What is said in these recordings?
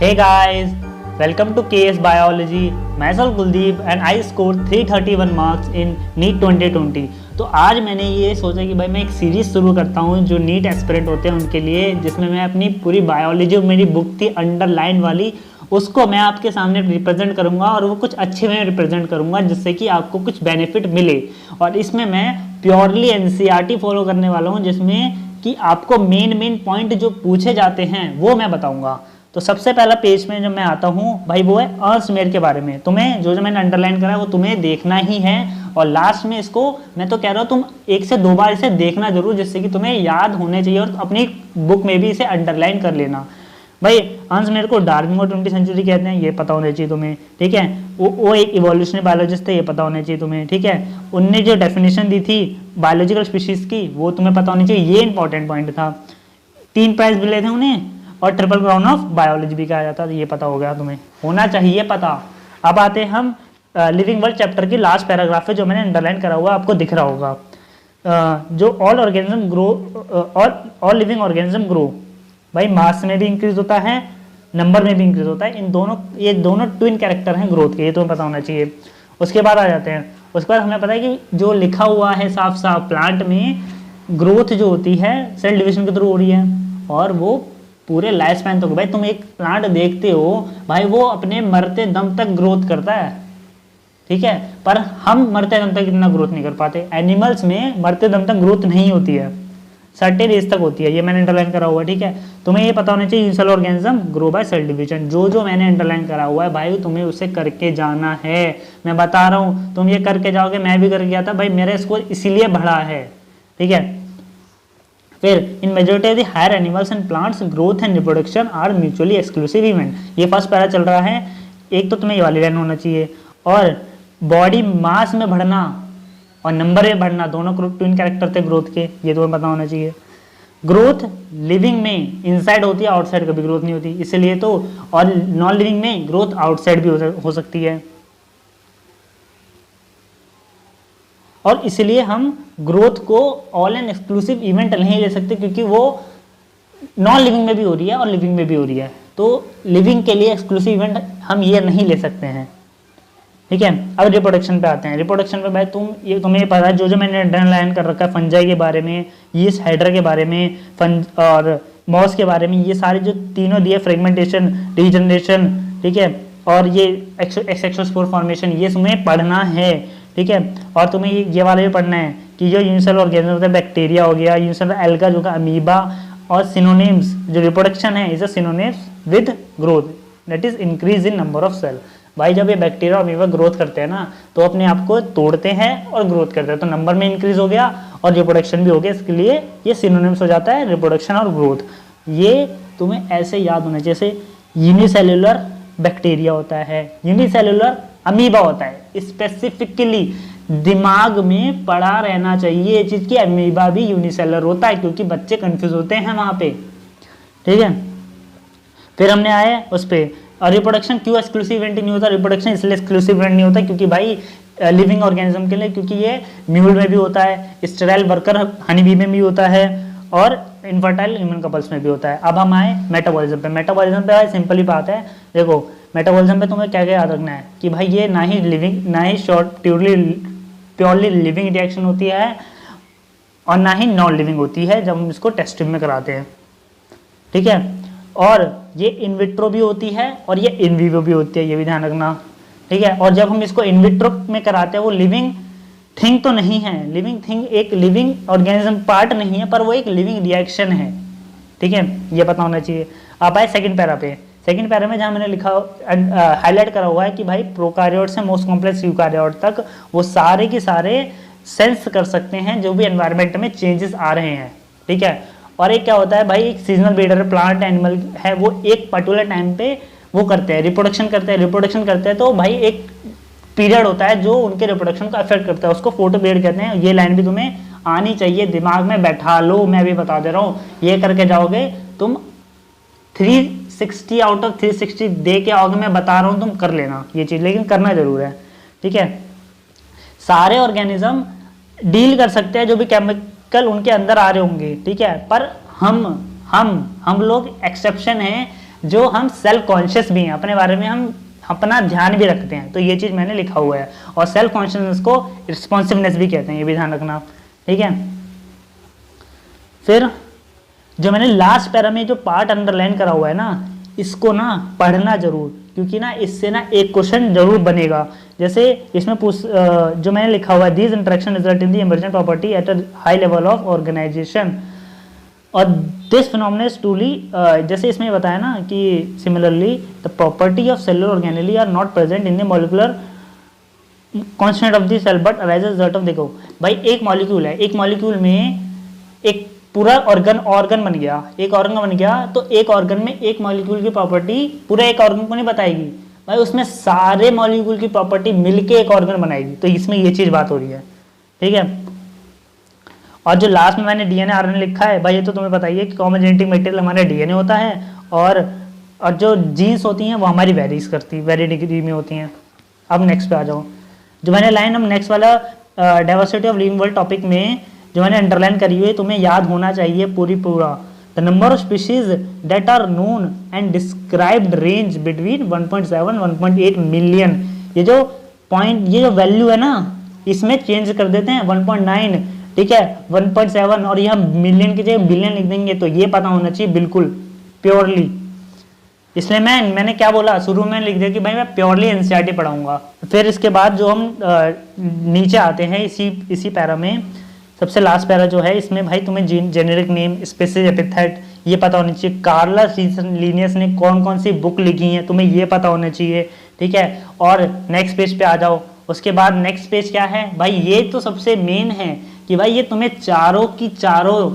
Hey guys, welcome to KS Biology. Myself Kuldeep and I scored 331 marks in NEET 2020. तो आज मैंने ये सोचा कि भाई मैं एक सीरीज़ शुरू करता हूँ जो नीट एस्पिरेंट होते हैं उनके लिए, जिसमें मैं अपनी पूरी बायोलॉजी मेरी बुक थी अंडरलाइन वाली, उसको मैं आपके सामने रिप्रेजेंट करूँगा और वो कुछ अच्छे में रिप्रेजेंट करूँगा जिससे कि आपको कुछ बेनिफिट मिले। और इसमें मैं प्योरली एनसीईआरटी फॉलो करने वाला हूँ, जिसमें कि आपको मेन पॉइंट जो पूछे जाते हैं वो मैं बताऊँगा। तो सबसे पहला पेज में जब मैं आता हूँ भाई वो है अर्न्स्ट मेयर के बारे में। तुम्हें जो मैंने अंडरलाइन करा है वो तुम्हें देखना ही है, और लास्ट में इसको मैं तो कह रहा हूँ तुम 1 से 2 बार इसे देखना जरूर, जिससे कि तुम्हें याद होने चाहिए और अपनी बुक में भी इसे अंडरलाइन कर लेना। भाई अर्न्स्ट मेयर को डार्विन को 20वीं सेंचुरी कहते हैं, ये पता होना चाहिए तुम्हें, ठीक है। वो एक इवोल्यूशनरी बायोलॉजिस्ट थे, ये पता होना चाहिए तुम्हें, ठीक है। उनने जो डेफिनेशन दी थी बायोलॉजिकल स्पीशीज की वो तुम्हें पता होनी चाहिए, ये इंपॉर्टेंट पॉइंट था। 3 प्राइज मिले थे उन्हें और ट्रिपल क्राउन ऑफ बायोलॉजी भी कहा जाता है, ये पता हो गया, तुम्हें होना चाहिए पता। अब आते हैं हम लिविंग वर्ल्ड चैप्टर की लास्ट पैराग्राफ पे, जो मैंने अंडरलाइन करा हुआ आपको दिख रहा होगा। जो all organism grow, all living organism grow, भाई मास में भी इंक्रीज होता है, नंबर में भी इंक्रीज होता है। ये दोनों ट्विन कैरेक्टर हैं ग्रोथ के, ये तुम्हें पता होना चाहिए। उसके बाद आ जाते हैं, उसके बाद हमें पता है कि जो लिखा हुआ है साफ साफ प्लांट में ग्रोथ जो होती है सेल डिविजन के थ्रू हो रही है, और वो पूरे लाइफ स्पैन तक। भाई तुम एक प्लांट देखते हो भाई वो अपने मरते दम तक ग्रोथ करता है, ठीक है, पर हम मरते दम तक इतना ग्रोथ नहीं कर पाते। एनिमल्स में मरते दम तक ग्रोथ नहीं होती है, सर्टेन एज तक होती है, ये मैंने अंडरलाइन करा हुआ है, ठीक है। तुम्हें ये पता होना चाहिए unicellular organism grow by cell division. जो मैंने अंडरलाइन करा हुआ है भाई तुम्हें उसे करके जाना है, मैं बता रहा हूँ तुम ये करके जाओगे, मैं भी करके गया था भाई, मेरा स्कोर इसीलिए बढ़ा है, ठीक है। फिर in majority of the higher animals and plants growth and reproduction are mutually exclusive event. ये फर्स्ट पैरा चल रहा है, एक तो तुम्हें ये वाली लाइन होना चाहिए। और बॉडी मास में बढ़ना और नंबर में बढ़ना दोनों ट्विन कैरेक्टर थे ग्रोथ के, ये तुम्हें पता होना चाहिए। ग्रोथ लिविंग में इनसाइड होती है, आउटसाइड कभी ग्रोथ नहीं होती, इसलिए तो। और नॉन लिविंग में ग्रोथ आउटसाइड भी हो सकती है, और इसलिए हम ग्रोथ को ऑल एंड एक्सक्लूसिव इवेंट नहीं ले सकते, क्योंकि वो नॉन लिविंग में भी हो रही है और लिविंग में भी हो रही है। तो लिविंग के लिए एक्सक्लूसिव इवेंट हम ये नहीं ले सकते हैं, ठीक है। अब रिप्रोडक्शन पे आते हैं। रिप्रोडक्शन पे भाई तुम्हें पता है जो मैंने अंडरलाइन कर रखा है, फंजाई के बारे में, यीस्ट हाइड्रा के बारे में, और मॉस के बारे में, ये सारे जो तीनों दिए, फ्रेगमेंटेशन, रीजनरेशन, ठीक है, और ये एक्सोस्पोर फॉर्मेशन, ये तुम्हें पढ़ना है, ठीक है। और तुम्हें ये वाला भी पढ़ना है कि जो यूनिसेलुलर ऑर्गेनिज्म होता है, बैक्टीरिया हो गया, यूनिसेलुलर एल्गा जो का अमीबा, और सिनोनिम्स, जो रिप्रोडक्शन है is a synonyms with growth, that is increase in number of cell. भाई जब ये बैक्टीरिया और अमीबा ग्रोथ करते हैं ना तो अपने आप को तोड़ते हैं और ग्रोथ करते हैं, तो नंबर में इंक्रीज हो गया और रिप्रोडक्शन भी हो गया, इसके लिए ये सिनोनिम्स हो जाता है रिप्रोडक्शन और ग्रोथ। ये तुम्हें ऐसे याद होना चाहिए, जैसे यूनिसेल्युलर बैक्टीरिया होता है, यूनिसेल्युलर अमीबा होता है, स्पेसिफिकली दिमाग में पड़ा रहना चाहिए ये चीज की, अमीबा भी यूनिसेलुलर होता है, क्योंकि बच्चे कंफ्यूज होते हैं वहां पे, ठीक है। फिर हमने आए उस पे, और रिप्रोडक्शन क्यों एक्सक्लूसिव इवेंट नहीं होता, रिप्रोडक्शन इसलिए एक्सक्लूसिव इवेंट नहीं होता क्योंकि भाई लिविंग ऑर्गेनिज्म के लिए, क्योंकि ये म्यूल में भी होता है, स्टेराइल वर्कर हनी बी में भी होता है, और इनफर्टाइल ह्यूमन कपल्स में भी होता है। अब हम आए मेटाबॉलिज्म पे। मेटाबॉलिज्म पे सिंपली बात है, देखो मेटाबॉलिज्म पे तुम्हें क्या क्या याद रखना है कि भाई ये ना ही लिविंग, ना ही प्योरली लिविंग रिएक्शन होती है, और ना ही नॉन लिविंग होती है जब हम इसको टेस्ट ट्यूब में कराते हैं, ठीक है। और ये इन विट्रो भी होती है और ये इन विवो भी होती है, ये भी ध्यान रखना, ठीक है। और जब हम इसको इन विट्रो में कराते हैं वो लिविंग थिंग तो नहीं है, लिविंग थिंग एक लिविंग ऑर्गेनिज्म पार्ट नहीं है, पर वो एक लिविंग रिएक्शन है, ठीक है, ये पता होना चाहिए। आप आए सेकंड पैरा पे। सेकंड पैरा में जहाँ मैंने लिखा हाईलाइट करा हुआ है कि भाई प्रोकार्योट से मोस्ट कॉम्प्लेक्स यूकार्योट तक वो सारे के सारे सेंस कर सकते हैं जो भी एनवायरनमेंट में चेंजेस आ रहे हैं, ठीक है। और एक क्या होता है भाई, एक सीजनल ब्रीडर प्लांट एनिमल है, वो एक पर्टिकुलर टाइम पे वो करते हैं, रिप्रोडक्शन करते हैं, तो भाई एक पीरियड होता है जो उनके रिप्रोडक्शन को अफेक्ट करता है, उसको फोटो पीरियड कहते हैं। ये लाइन भी तुम्हें आनी चाहिए, दिमाग में बैठा लो, मैं भी बता दे रहा हूँ, ये करके जाओगे तुम 360 आउट ऑफ 360 दे के आओगे, मैं बता रहा हूँ, तुम कर लेना ये चीज, लेकिन करना जरूर है, ठीक है। सारे ऑर्गेनिज्म डील कर सकते हैं जो भी केमिकल उनके अंदर आ रहे होंगे, ठीक है, पर हम लोग एक्सेप्शन हैं, जो हम सेल्फ कॉन्शियस भी हैं, अपने बारे में हम अपना ध्यान भी रखते हैं। तो ये चीज़ मैंने लिखा हुआ है। और सेल्फ कॉन्शियसनेस को रिस्पॉन्सिवनेस भी कहते हैं, ये भी ध्यान रखना, ठीक है। फिर जो मैंने लास्ट पैरा में जो पार्ट अंडरलाइन करा हुआ है ना, इसको ना पढ़ना जरूर, क्योंकि ना इससे ना एक क्वेश्चन जरूर बनेगा। जैसे इसमें जो मैंने लिखा हुआ है, these interaction result in the emergent property at a high level of organisation, और दिस फिनोमेना इज ट्रूली, जैसे इसमें बताया ना कि similarly the property of cellular organelle are not present in the molecular constant of the cell but arises result of, देखो भाई एक molecule है, एक मॉलिक्यूल में एक पूरा ऑर्गन बन गया, एक ऑर्गन बन गया, तो एक ऑर्गन में एक मॉलिक्यूल की प्रॉपर्टी पूरे एक ऑर्गन को नहीं बताएगी भाई, उसमें सारे मॉलिक्यूल की प्रॉपर्टी मिलके एक ऑर्गन बनाएगी। तो इसमें ये चीज बात हो रही है, ठीक है। और जो लास्ट में मैंने डीएनए आरएनए लिखा है भाई, ये तो तुम्हें बताइए कि कॉमन जेनेटिक मटेरियल हमारा डीएनए होता है, और जो जीन्स होती हैं वो हमारी वेरीज करती, वेरी डिग्री में होती हैं। अब नेक्स्ट पे आ जाओ, जो मैंने लाइन अब नेक्स्ट वाला diversity of living world topic में जो मैंने अंडरलाइन करी हुई है, तुम्हें याद होना चाहिए पूरा। The number of species that are known and described range between 1.7 1.8 million. ये जो पॉइंट, ये जो वैल्यू है ना, इसमें चेंज कर देते हैं 1.9, ठीक है, 1.7, और यह मिलियन की जगह बिलियन लिख देंगे। तो ये पता होना चाहिए बिल्कुल प्योरली, इसलिए मैंने क्या बोला शुरू में लिख दिया कि भाई मैं प्योरली एनसीईआरटी पढ़ाऊंगा। फिर इसके बाद जो हम नीचे आते हैं इसी पैरा में, सबसे लास्ट पैरा जो है, इसमें भाई तुम्हें जेनेरिक नेम, स्पेसिस, एपिथेट ये पता होना चाहिए। कार्लस लिनियस ने कौन कौन सी बुक लिखी है तुम्हें ये पता होना चाहिए, ठीक है। और नेक्स्ट पेज पे आ जाओ, उसके बाद नेक्स्ट पेज क्या है भाई, ये तो सबसे मेन है कि भाई ये तुम्हें चारों की चारों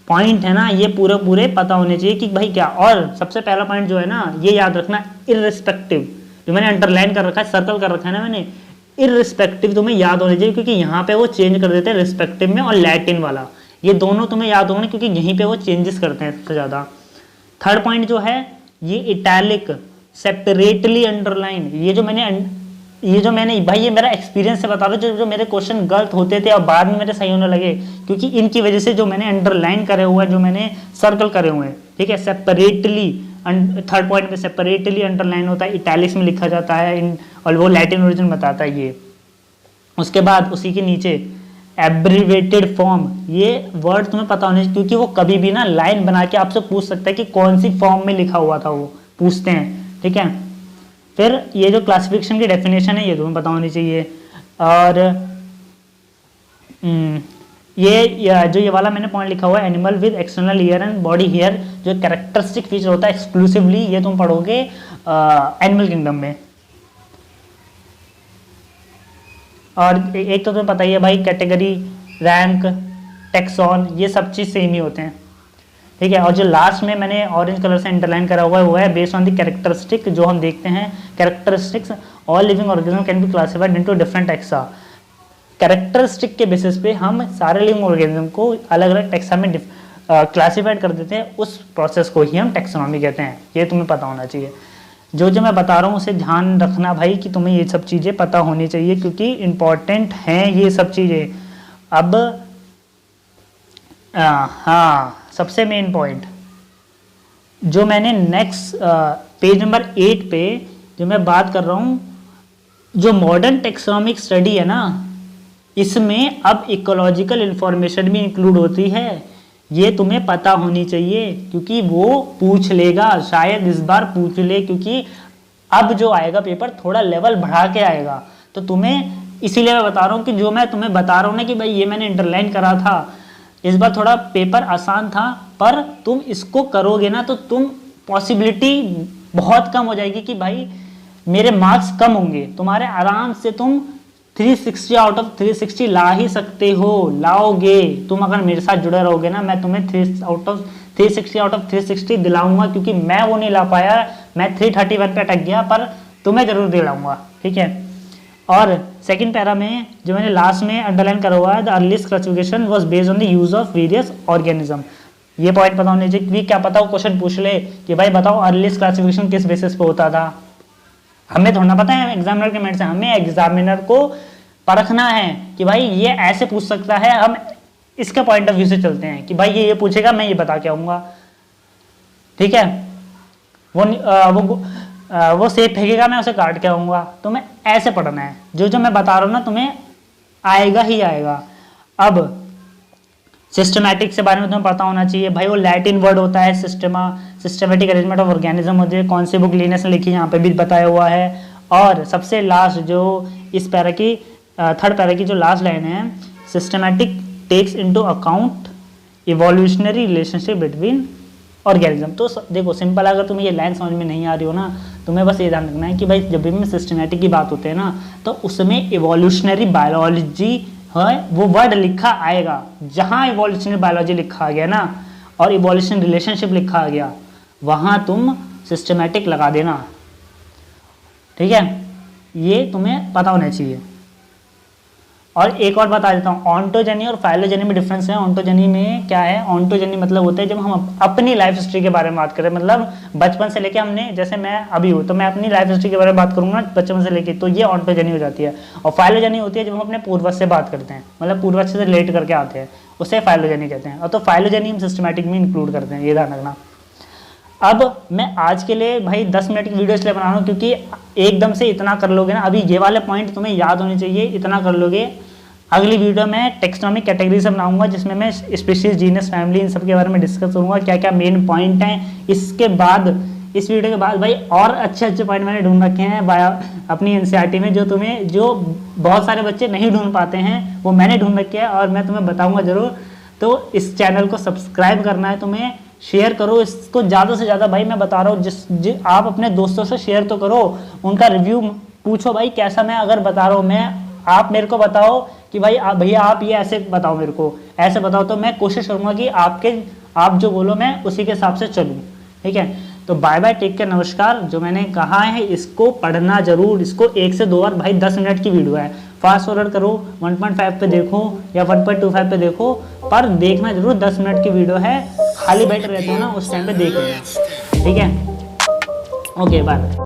पॉइंट है ना, ये पूरे पता होने चाहिए कि भाई क्या। और सबसे पहला पॉइंट जो है ना, ये याद रखना, इररिस्पेक्टिव, जो मैंने अंडरलाइन कर रखा है, सर्कल कर रखा है ना मैंने, इररिस्पेक्टिव तुम्हें याद होने चाहिए, क्योंकि यहाँ पे वो चेंज कर देते हैं रिस्पेक्टिव में, और लैटिन वाला, ये दोनों तुम्हें याद होंगे क्योंकि यहीं पे वो चेंजेस करते हैं सबसे ज्यादा। थर्ड पॉइंट जो है, ये इटैलिक, सेपरेटली अंडरलाइन, ये जो मैंने भाई ये मेरा एक्सपीरियंस से बता रहा हूँ, जो मेरे क्वेश्चन गलत होते थे और बाद में मेरे सही होने लगे, क्योंकि इनकी वजह से जो मैंने अंडरलाइन करे हुए हैं, जो मैंने सर्कल करे हुए हैं, ठीक है। सेपरेटली, थर्ड पॉइंट में सेपरेटली अंडरलाइन होता है, इटैलिक्स में लिखा जाता है, और वो लैटिन ओरिजिन बताता है ये। उसके बाद उसी के नीचे एब्रिवेटेड फॉर्म, ये वर्ड तुम्हें पता होने चाहिए, क्योंकि वो कभी भी ना लाइन बना के आपसे पूछ सकता है कि कौन सी फॉर्म में लिखा हुआ था, वो पूछते हैं, ठीक है। फिर ये जो क्लासिफिकेशन की डेफिनेशन है, ये तुम्हें पता होनी चाहिए। और ये वाला मैंने पॉइंट लिखा हुआ है, animal with external ear and body hair, जो कैरेक्टरिस्टिक फीचर होता है एक्सक्लूसिवली, ये तुम पढ़ोगे एनिमल किंगडम में। और एक तो तुम्हें पता ही है भाई, कैटेगरी, रैंक, टेक्सॉन, ये सब चीज सेम ही होते हैं, ठीक है। और जो लास्ट में मैंने ऑरेंज कलर से अंडरलाइन करा हुआ है, वो है बेस्ड ऑन द कैरेक्टरिस्टिक, जो हम देखते हैं characteristics, all living organism can be classified into different taxa. Characteristic के बेसिस पे हम सारे लिविंग ऑर्गेनिज्म को अलग अलग टैक्सा में क्लासिफाइड कर देते हैं, उस प्रोसेस को ही हम टैक्सोनॉमी कहते हैं। ये तुम्हें पता होना चाहिए, जो मैं बता रहा हूँ उसे ध्यान रखना भाई, कि तुम्हें ये सब चीज़ें पता होनी चाहिए, क्योंकि इंपॉर्टेंट हैं ये सब चीज़ें। अब हाँ, सबसे मेन पॉइंट जो मैंने नेक्स्ट पेज नंबर 8 पे जो मैं बात कर रहा हूँ, जो मॉडर्न टेक्सोनॉमिक स्टडी है ना, इसमें अब इकोलॉजिकल इंफॉर्मेशन भी इंक्लूड होती है। ये तुम्हें पता होनी चाहिए, क्योंकि वो पूछ लेगा, शायद इस बार पूछ ले, क्योंकि अब जो आएगा पेपर थोड़ा लेवल बढ़ा के आएगा। तो तुम्हें इसीलिए मैं बता रहा हूँ कि जो मैं तुम्हें बता रहा हूँ ना कि भाई ये मैंने अंडरलाइन करा था, इस बार थोड़ा पेपर आसान था, पर तुम इसको करोगे ना तो तुम पॉसिबिलिटी बहुत कम हो जाएगी कि भाई मेरे मार्क्स कम होंगे, तुम्हारे आराम से तुम 360 आउट ऑफ 360 ला ही सकते हो, लाओगे तुम अगर मेरे साथ जुड़े रहोगे ना। मैं तुम्हें 360 आउट ऑफ 360 दिलाऊंगा, क्योंकि मैं वो नहीं ला पाया, मैं 331 पे अटक गया, पर तुम्हें जरूर दिलाऊंगा, ठीक है। और सेकंड पैरा में जो मैंने लास्ट में अंडरलाइन करा हुआ है, the earliest classification was based on the use of various organism. ये पॉइंट पता होने चाहिए, क्या पता वो क्वेश्चन पूछ ले कि भाई बताओ अर्लीस्ट क्लासिफिकेशन किस बेसिस पे होता था। हमें थोड़ा पता है एग्जामिनर के मेरिट से, हमें एग्जामिनर को परखना है कि भाई ये ऐसे पूछ सकता है, हम इसके पॉइंट ऑफ व्यू से चलते हैं कि भाई ये पूछेगा, मैं ये बता के आऊंगा, ठीक है। वो सेब फेंकेगा, मैं उसे काट के आऊँगा। तुम्हें ऐसे पढ़ना है, जो जो मैं बता रहा हूँ ना तुम्हें आएगा ही आएगा। अब सिस्टमैटिक के बारे में तुम्हें पता होना चाहिए भाई, वो लैटिन वर्ड होता है सिस्टमेटिक अरेंजमेंट ऑफ ऑर्गेनिज्म होती है। कौन सी बुक लीनेस ने लिखी, यहाँ पे भी बताया हुआ है। और सबसे लास्ट जो इस पैरा की थर्ड पैरा की जो लास्ट लाइन है, systematic takes into account evolutionary relationship between organism. तो देखो सिंपल, अगर तुम्हें ये लाइन समझ में नहीं आ रही हो ना, तुम्हें बस ये ध्यान रखना है कि भाई जब भी सिस्टमैटिक की बात होती है ना, तो उसमें इवोल्यूशनरी बायोलॉजी है वो वर्ड लिखा आएगा। जहां इवोल्यूशनरी बायोलॉजी लिखा गया ना और इवोल्यूशन रिलेशनशिप लिखा आ गया, वहां तुम सिस्टमैटिक लगा देना, ठीक है। ये तुम्हें पता होना चाहिए। और एक और बता देता हूँ, ऑन्टोजेनी और फाइलोजेनी में डिफरेंस है। ऑन्टोजेनी में क्या है, ऑन्टोजेनी मतलब होता है जब हम अपनी लाइफ हिस्ट्री के बारे में बात करें, मतलब बचपन से लेके हमने, जैसे मैं अभी हूँ तो मैं अपनी लाइफ हिस्ट्री के बारे में बात करूंगा बचपन से लेके, तो ये ऑन्टोजेनी हो जाती है। और फाइलोजेनी होती है जब हम अपने पूर्वज से बात करते हैं, मतलब पूर्वज से रिलेट करके आते हैं, उसे फाइलोजेनी कहते हैं। और तो फाइलोजेनी हम सिस्टमैटिक में इंक्लूड करते हैं, ये ध्यान रखना। अब मैं आज के लिए भाई 10 मिनट की वीडियो इसलिए बना रहा हूँ क्योंकि एकदम से इतना कर लोगे ना, अभी ये वाले पॉइंट तुम्हें याद होने चाहिए, इतना कर लोगे। अगली वीडियो में टेक्सोनॉमिक कैटेगरी से बनाऊंगा, जिसमें मैं स्पीशीज, जीनस, फैमिली, इन सब के बारे में डिस्कस करूंगा, क्या क्या मेन पॉइंट हैं। इसके बाद, इस वीडियो के बाद भाई और अच्छे पॉइंट मैंने ढूंढ रखे हैं अपनी एनसीईआरटी में, जो बहुत सारे बच्चे नहीं ढूंढ पाते हैं, वो मैंने ढूंढ रखे हैं और मैं तुम्हें बताऊंगा जरूर। तो इस चैनल को सब्सक्राइब करना है तुम्हें, शेयर करो इसको ज़्यादा से ज़्यादा। भाई मैं बता रहा हूँ, आप अपने दोस्तों से शेयर तो करो, उनका रिव्यू पूछो भाई कैसा मैं अगर बता रहा हूँ, आप मेरे को बताओ कि भाई भैया आप ये ऐसे बताओ, मेरे को ऐसे बताओ, तो मैं कोशिश करूंगा कि आप जो बोलो मैं उसी के हिसाब से चलूँ, ठीक है। तो बाय बाय, टेक केयर, नमस्कार। जो मैंने कहा है इसको पढ़ना जरूर, इसको 1 से 2 बार भाई, 10 मिनट की वीडियो है, फास्ट फॉरवर्ड करो, 1.5 पे देखो या 1.25 पे देखो, पर देखना जरूर, 10 मिनट की वीडियो है, खाली बैठे रहते हो ना उस टाइम पे देख लेना, ठीक है। Okay bye.